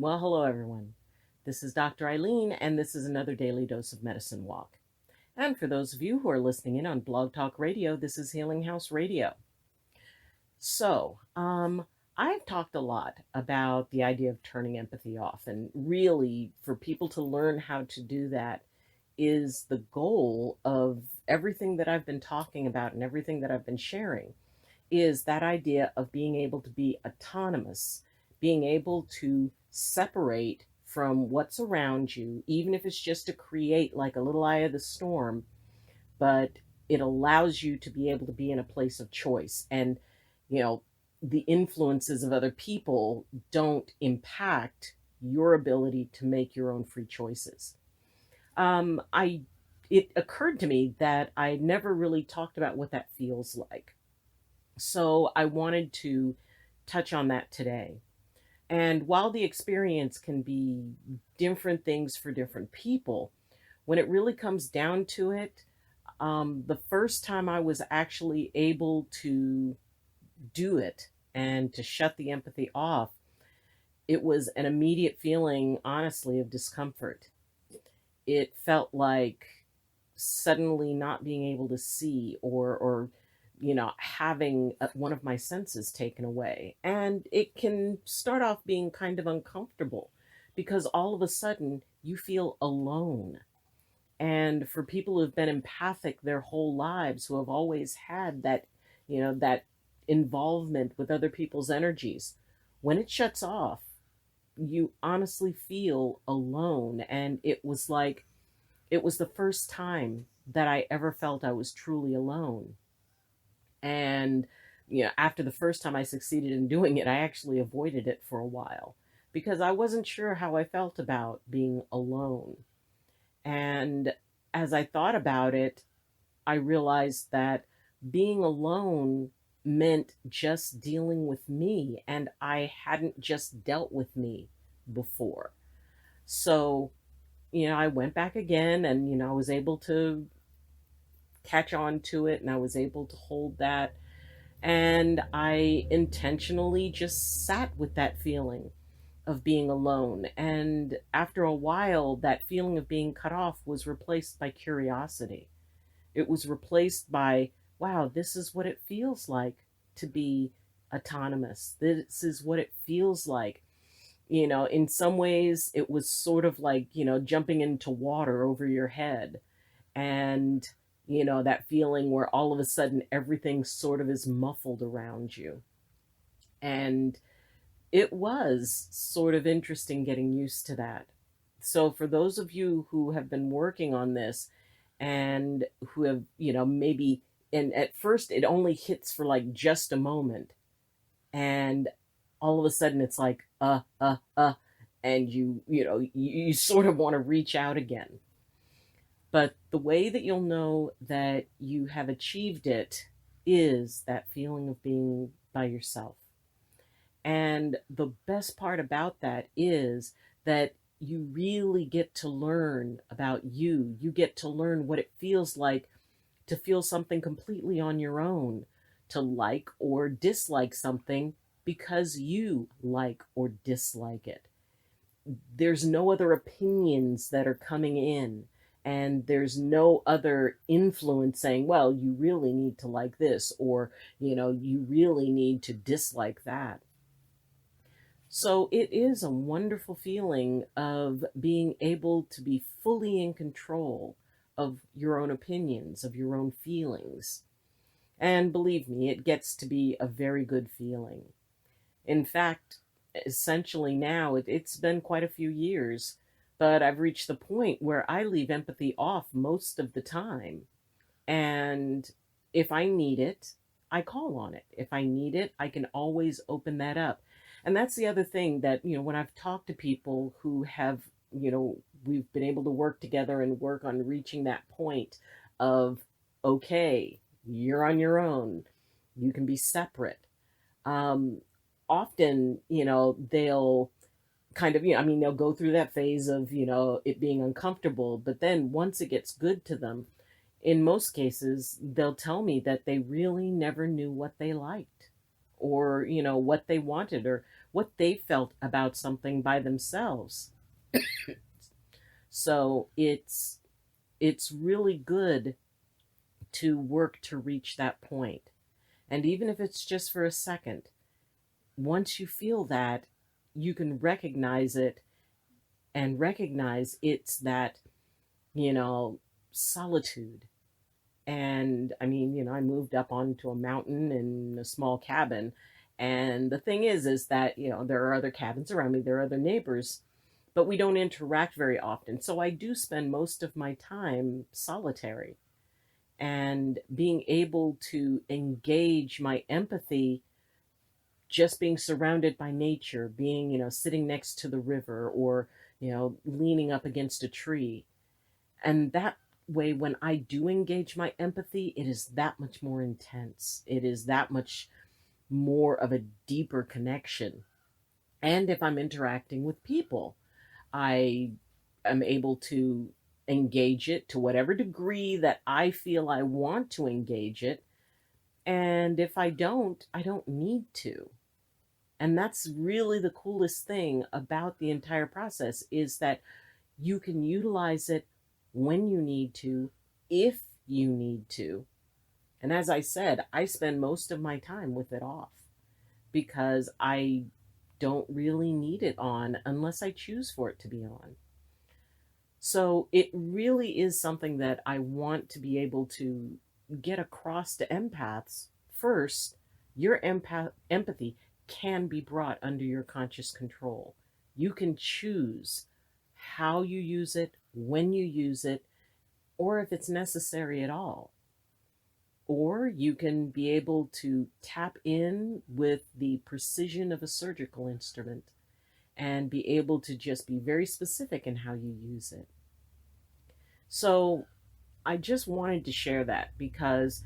Well, hello everyone. This is Dr. Eileen, and this is another Daily Dose of Medicine Walk. And for those of you who are listening in on Blog Talk Radio, this is Healing House Radio. So, I've talked a lot about the idea of turning empathy off, and really, for people to learn how to do that is the goal of everything that I've been talking about and everything that I've been sharing, is that idea of being able to be autonomous, being able to separate from what's around you, even if it's just to create like a little eye of the storm, but it allows you to be able to be in a place of choice. And, you know, the influences of other people don't impact your ability to make your own free choices. It occurred to me that I never really talked about what that feels like. So I wanted to touch on that today. And while the experience can be different things for different people, when it really comes down to it, the first time I was actually able to do it and to shut the empathy off, it was an immediate feeling, honestly, of discomfort. It felt like suddenly not being able to see or having one of my senses taken away. And it can start off being kind of uncomfortable because all of a sudden you feel alone. And for people who've been empathic their whole lives, who have always had that involvement with other people's energies, when it shuts off, you honestly feel alone. And it was the first time that I ever felt I was truly alone. And, after the first time I succeeded in doing it, I actually avoided it for a while because I wasn't sure how I felt about being alone. And as I thought about it, I realized that being alone meant just dealing with me, and I hadn't just dealt with me before. So, I went back again and, I was able to catch on to it and I was able to hold that. And I intentionally just sat with that feeling of being alone. And after a while, that feeling of being cut off was replaced by curiosity. It was replaced by, wow, this is what it feels like to be autonomous. This is what it feels like. In some ways, it was sort of like, jumping into water over your head. And that feeling where all of a sudden everything sort of is muffled around you. And it was sort of interesting getting used to that. So for those of you who have been working on this and who have, maybe, and at first it only hits for like just a moment, and all of a sudden it's like, and you sort of want to reach out again. But the way that you'll know that you have achieved it is that feeling of being by yourself. And the best part about that is that you really get to learn about you. You get to learn what it feels like to feel something completely on your own, to like or dislike something because you like or dislike it. There's no other opinions that are coming in. And there's no other influence saying, well, you really need to like this, or, you really need to dislike that. So it is a wonderful feeling of being able to be fully in control of your own opinions, of your own feelings. And believe me, it gets to be a very good feeling. In fact, essentially now, it's been quite a few years, but I've reached the point where I leave empathy off most of the time. And if I need it, I call on it. If I need it, I can always open that up. And that's the other thing that, when I've talked to people who have, we've been able to work together and work on reaching that point of, okay, you're on your own. You can be separate. Often, they'll kind of, they'll go through that phase of, it being uncomfortable. But then once it gets good to them, in most cases, they'll tell me that they really never knew what they liked or, what they wanted or what they felt about something by themselves. So it's really good to work to reach that point. And even if it's just for a second, once you feel that, you can recognize it and recognize it's that, you know, solitude. And I mean, I moved up onto a mountain in a small cabin. And the thing is that, there are other cabins around me, there are other neighbors, but we don't interact very often. So I do spend most of my time solitary, and being able to engage my empathy just being surrounded by nature, being, sitting next to the river, or, leaning up against a tree. And that way, when I do engage my empathy, it is that much more intense. It is that much more of a deeper connection. And if I'm interacting with people, I am able to engage it to whatever degree that I feel I want to engage it. And if I don't need to. And that's really the coolest thing about the entire process, is that you can utilize it when you need to, if you need to. And as I said, I spend most of my time with it off because I don't really need it on unless I choose for it to be on. So it really is something that I want to be able to get across to empaths. First, your empathy can be brought under your conscious control. You can choose how you use it, when you use it, or if it's necessary at all. Or you can be able to tap in with the precision of a surgical instrument and be able to just be very specific in how you use it. So I just wanted to share that, because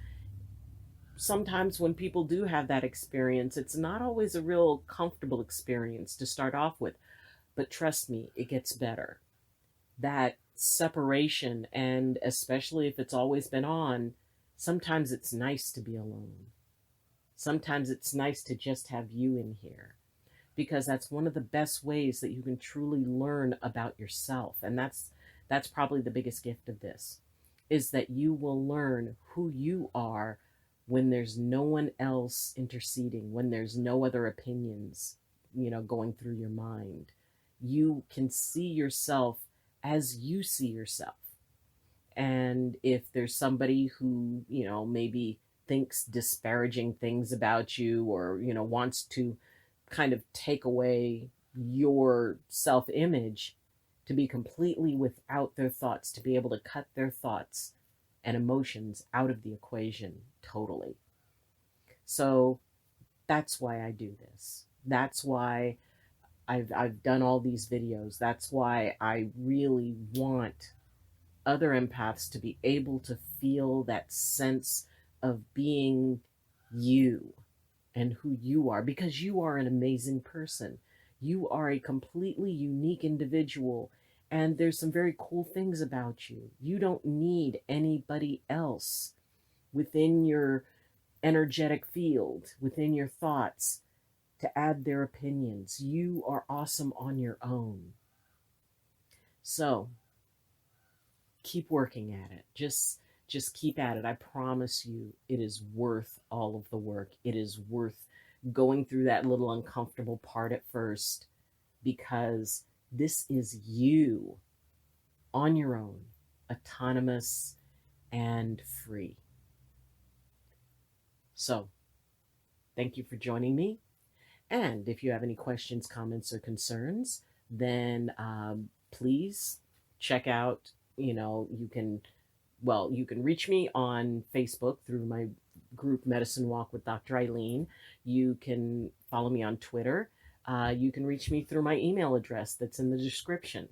sometimes when people do have that experience, it's not always a real comfortable experience to start off with. But trust me, it gets better. That separation, and especially if it's always been on, sometimes it's nice to be alone. Sometimes it's nice to just have you in here, because that's one of the best ways that you can truly learn about yourself. And that's probably the biggest gift of this, is that you will learn who you are when there's no one else interceding, when there's no other opinions, going through your mind. You can see yourself as you see yourself. And if there's somebody who, maybe thinks disparaging things about you, or, wants to kind of take away your self-image, to be completely without their thoughts, to be able to cut their thoughts and emotions out of the equation totally. So that's why I do this. That's why I've done all these videos. That's why I really want other empaths to be able to feel that sense of being you and who you are, because you are an amazing person. You are a completely unique individual, and there's some very cool things about you. You don't need anybody else within your energetic field, within your thoughts, to add their opinions. You are awesome on your own. So keep working at it. Just keep at it. I promise you, it is worth all of the work. It is worth going through that little uncomfortable part at first, because this is you on your own, autonomous and free. So thank you for joining me. And if you have any questions, comments, or concerns, then please check out, you can reach me on Facebook through my group Medicine Walk with Dr. Eileen. You can follow me on Twitter. You can reach me through my email address that's in the description.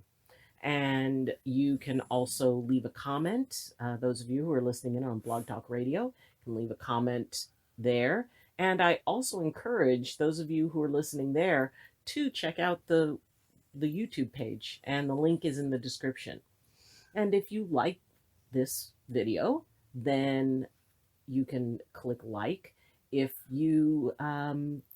And you can also leave a comment. Those of you who are listening in on Blog Talk Radio can leave a comment there. And I also encourage those of you who are listening there to check out the YouTube page, and the link is in the description. And if you like this video, then you can click like. If you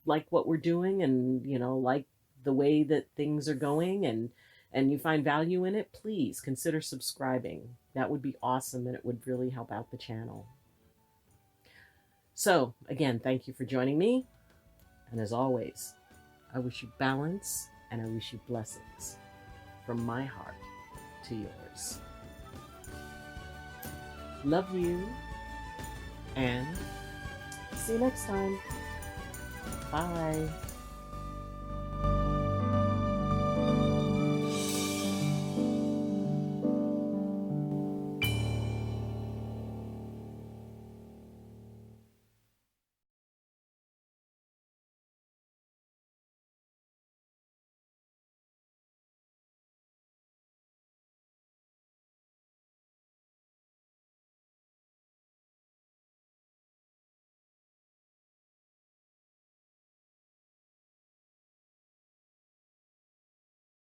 like what we're doing and, like the way that things are going, and you find value in it, please consider subscribing. That would be awesome, and it would really help out the channel. So, again, thank you for joining me. And as always, I wish you balance and I wish you blessings from my heart to yours. Love you, and see you next time. Bye.